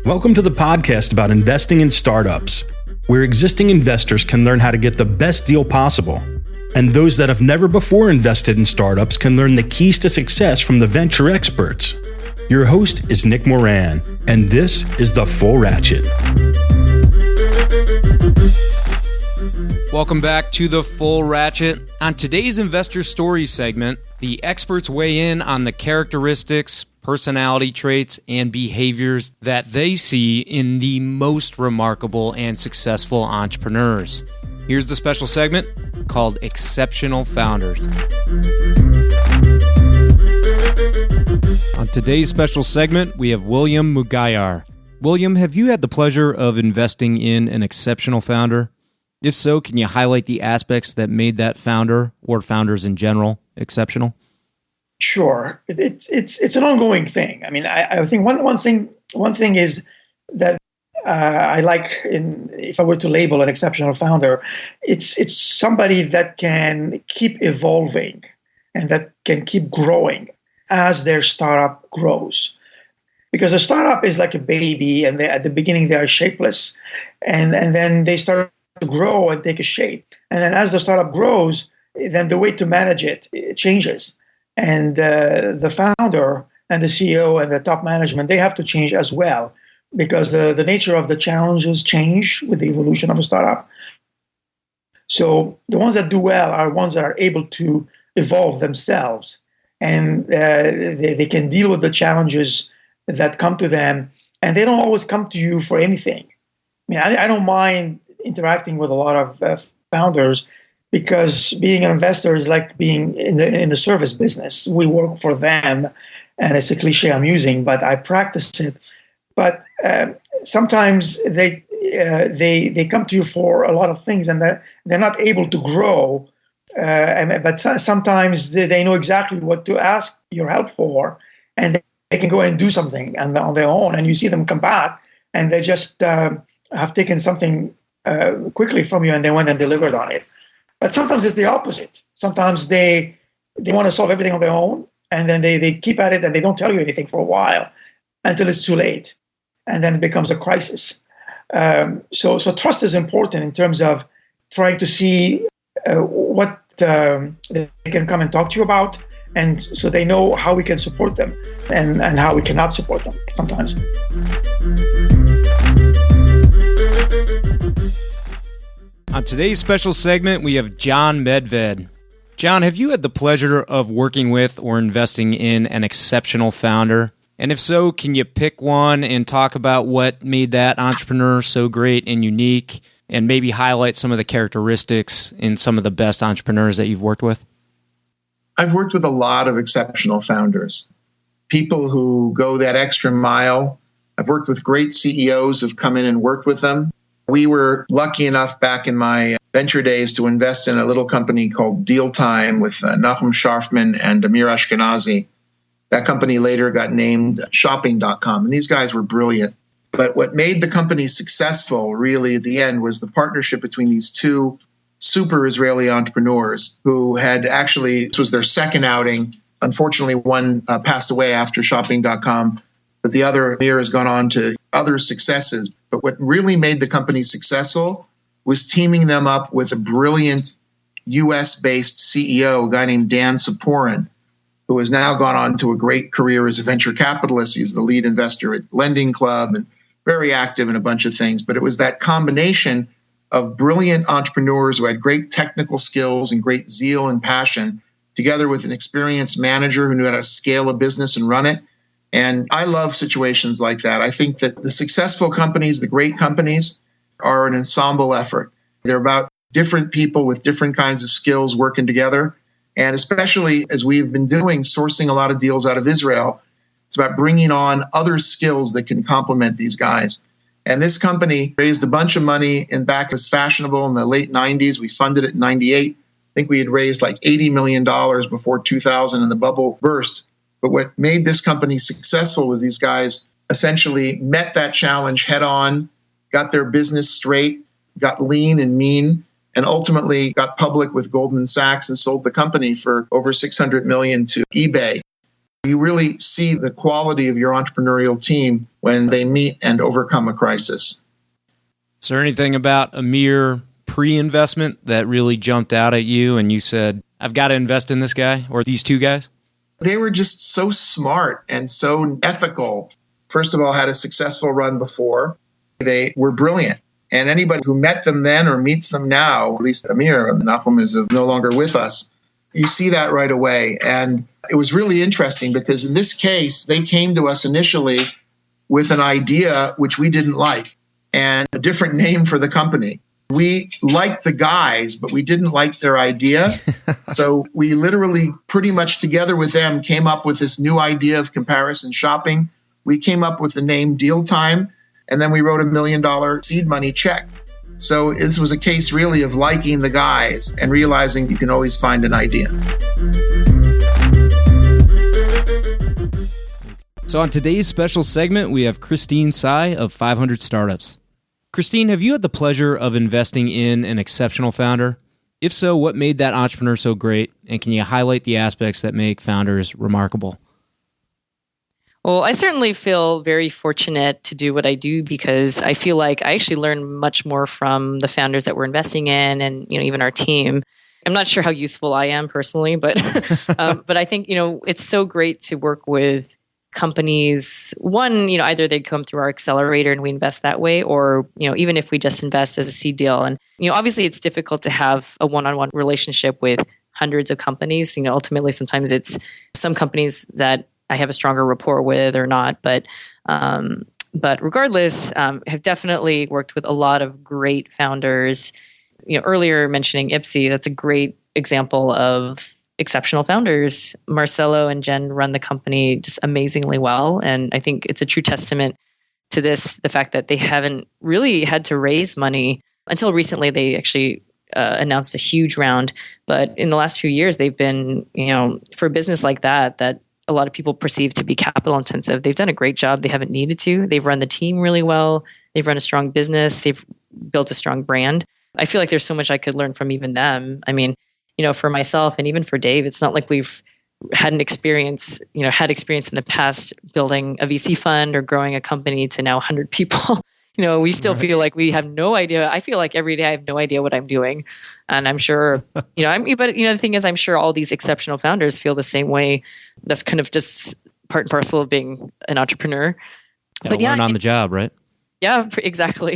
Welcome to the podcast about investing in startups, where existing investors can learn how to get the best deal possible. And those that have never before invested in startups can learn the keys to success from the venture experts. Your host is Nick Moran, and this is The Full Ratchet. Welcome back to The Full Ratchet. On today's Investor Stories segment, the experts weigh in on the characteristics, personality traits, and behaviors that they see in the most remarkable and successful entrepreneurs. Here's the special segment called Exceptional Founders. On today's special segment, we have William Mugayar. William, have you had the pleasure of investing in an exceptional founder? If so, can you highlight the aspects that made that founder, or founders in general, exceptional? Sure, it's an ongoing thing. I mean, I think one thing is that I like, if I were to label an exceptional founder, it's somebody that can keep evolving and that can keep growing as their startup grows. Because a startup is like a baby, and at the beginning they are shapeless, and then they start to grow and take a shape. And then as the startup grows, then the way to manage it changes. And the founder and the CEO and the top management, they have to change as well, because the nature of the challenges change with the evolution of a startup. So the ones that do well are ones that are able to evolve themselves, and they can deal with the challenges that come to them, and they don't always come to you for anything. I mean, I don't mind interacting with a lot of founders, because being an investor is like being in the service business. We work for them, and it's a cliche I'm using, but I practice it. But sometimes they come to you for a lot of things, and they're not able to grow. But sometimes they know exactly what to ask your help for, and they can go and do something on their own. And you see them come back, and they just have taken something quickly from you, and they went and delivered on it. But sometimes it's the opposite. Sometimes they want to solve everything on their own, and then they keep at it, and they don't tell you anything for a while until it's too late, and then it becomes a crisis. So trust is important in terms of trying to see what they can come and talk to you about, and so they know how we can support them and how we cannot support them sometimes. On today's special segment, we have John Medved. John, have you had the pleasure of working with or investing in an exceptional founder? And if so, can you pick one and talk about what made that entrepreneur so great and unique, and maybe highlight some of the characteristics in some of the best entrepreneurs that you've worked with? I've worked with a lot of exceptional founders, people who go that extra mile. I've worked with great CEOs who've come in and worked with them. We were lucky enough back in my venture days to invest in a little company called Deal Time with Nahum Sharfman and Amir Ashkenazi. That company later got named Shopping.com, and these guys were brilliant. But what made the company successful really at the end was the partnership between these two super Israeli entrepreneurs who had actually, this was their second outing. Unfortunately, one passed away after Shopping.com, but the other, Amir, has gone on to other successes. But what really made the company successful was teaming them up with a brilliant US-based CEO, a guy named Dan Saporin, who has now gone on to a great career as a venture capitalist. He's the lead investor at Lending Club and very active in a bunch of things. But it was that combination of brilliant entrepreneurs who had great technical skills and great zeal and passion, together with an experienced manager who knew how to scale a business and run it. And I love situations like that. I think that the successful companies, the great companies, are an ensemble effort. They're about different people with different kinds of skills working together. And especially as we've been doing, sourcing a lot of deals out of Israel, it's about bringing on other skills that can complement these guys. And this company raised a bunch of money and back as fashionable in the late 90s. We funded it in 98. I think we had raised like $80 million before 2000 and the bubble burst. But what made this company successful was these guys essentially met that challenge head on, got their business straight, got lean and mean, and ultimately got public with Goldman Sachs and sold the company for over $600 million to eBay. You really see the quality of your entrepreneurial team when they meet and overcome a crisis. Is there anything about Amir pre-investment that really jumped out at you and you said, I've got to invest in this guy or these two guys? They were just so smart and so ethical. First of all, had a successful run before. They were brilliant. And anybody who met them then or meets them now, at least Amir, Nachum is no longer with us, you see that right away. And it was really interesting because in this case, they came to us initially with an idea which we didn't like and a different name for the company. We liked the guys, but we didn't like their idea. So we literally pretty much together with them came up with this new idea of comparison shopping. We came up with the name Deal Time, and then we wrote $1 million seed money check. So this was a case really of liking the guys and realizing you can always find an idea. So on today's special segment, we have Christine Tsai of 500 Startups. Christine, have you had the pleasure of investing in an exceptional founder? If so, what made that entrepreneur so great? And can you highlight the aspects that make founders remarkable? Well, I certainly feel very fortunate to do what I do because I feel like I actually learn much more from the founders that we're investing in and, even our team. I'm not sure how useful I am personally, but but I think, it's so great to work with companies. One, either they come through our accelerator and we invest that way, or, even if we just invest as a seed deal. And, obviously it's difficult to have a one-on-one relationship with hundreds of companies. Ultimately, sometimes it's some companies that I have a stronger rapport with or not. But regardless, have definitely worked with a lot of great founders. Earlier mentioning Ipsy, that's a great example of exceptional founders. Marcelo and Jen run the company just amazingly well. And I think it's a true testament to this, the fact that they haven't really had to raise money until recently. They actually announced a huge round. But in the last few years, they've been, for a business like that a lot of people perceive to be capital intensive, they've done a great job. They haven't needed to. They've run the team really well. They've run a strong business. They've built a strong brand. I feel like there's so much I could learn from even them. I mean, for myself and even for Dave, it's not like we've had experience in the past building a VC fund or growing a company to now 100 people. We still feel like we have no idea. I feel like every day I have no idea what I'm doing. And I'm sure, but the thing is, I'm sure all these exceptional founders feel the same way. That's kind of just part and parcel of being an entrepreneur. But learn on the job, right? Yeah, exactly.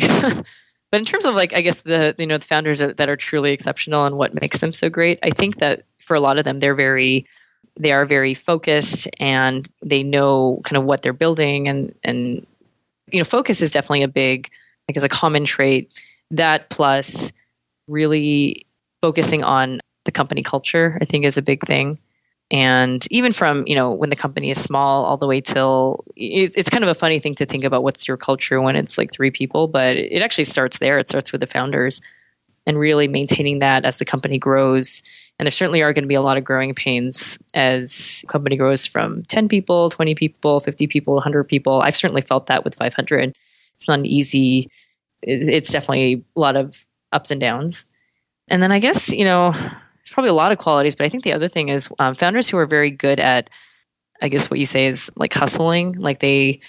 But in terms of I guess the founders that are truly exceptional and what makes them so great, I think that for a lot of them, they are very focused and they know kind of what they're building and focus is definitely a common trait. That plus really focusing on the company culture, I think is a big thing. And even from, when the company is small all the way till, it's kind of a funny thing to think about what's your culture when it's like 3 people, but it actually starts there. It starts with the founders and really maintaining that as the company grows. And there certainly are going to be a lot of growing pains as the company grows from 10 people, 20 people, 50 people, 100 people. I've certainly felt that with 500. It's not an easy, it's definitely a lot of ups and downs. And then I guess, it's probably a lot of qualities, but I think the other thing is founders who are very good at, I guess what you say is like hustling. Like they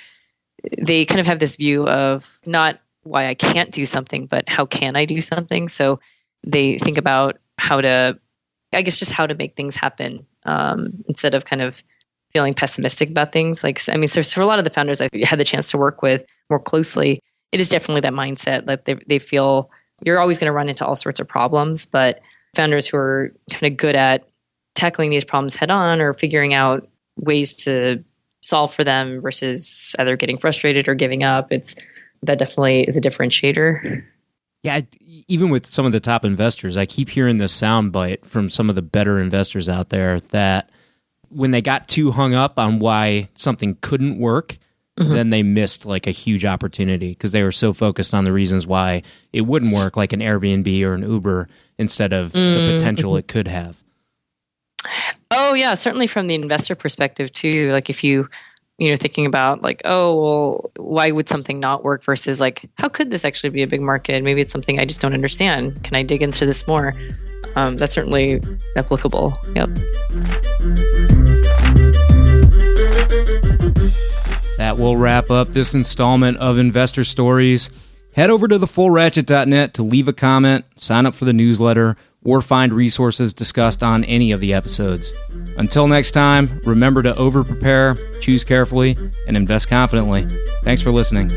kind of have this view of not why I can't do something, but how can I do something? So they think about how to make things happen instead of kind of feeling pessimistic about things. So for a lot of the founders I've had the chance to work with more closely, it is definitely that mindset that they feel you're always going to run into all sorts of problems, but founders who are kind of good at tackling these problems head on or figuring out ways to solve for them versus either getting frustrated or giving up, that definitely is a differentiator. Yeah, even with some of the top investors, I keep hearing this soundbite from some of the better investors out there that when they got too hung up on why something couldn't work, then they missed like a huge opportunity because they were so focused on the reasons why it wouldn't work, like an Airbnb or an Uber, instead of the potential it could have. Oh yeah, certainly from the investor perspective too. Like if you thinking about like, oh, well, why would something not work versus like, how could this actually be a big market? Maybe it's something I just don't understand. Can I dig into this more? That's certainly applicable. Yep. That will wrap up this installment of Investor Stories. Head over to thefullratchet.net to leave a comment, sign up for the newsletter, or find resources discussed on any of the episodes. Until next time, remember to over-prepare, choose carefully, and invest confidently. Thanks for listening.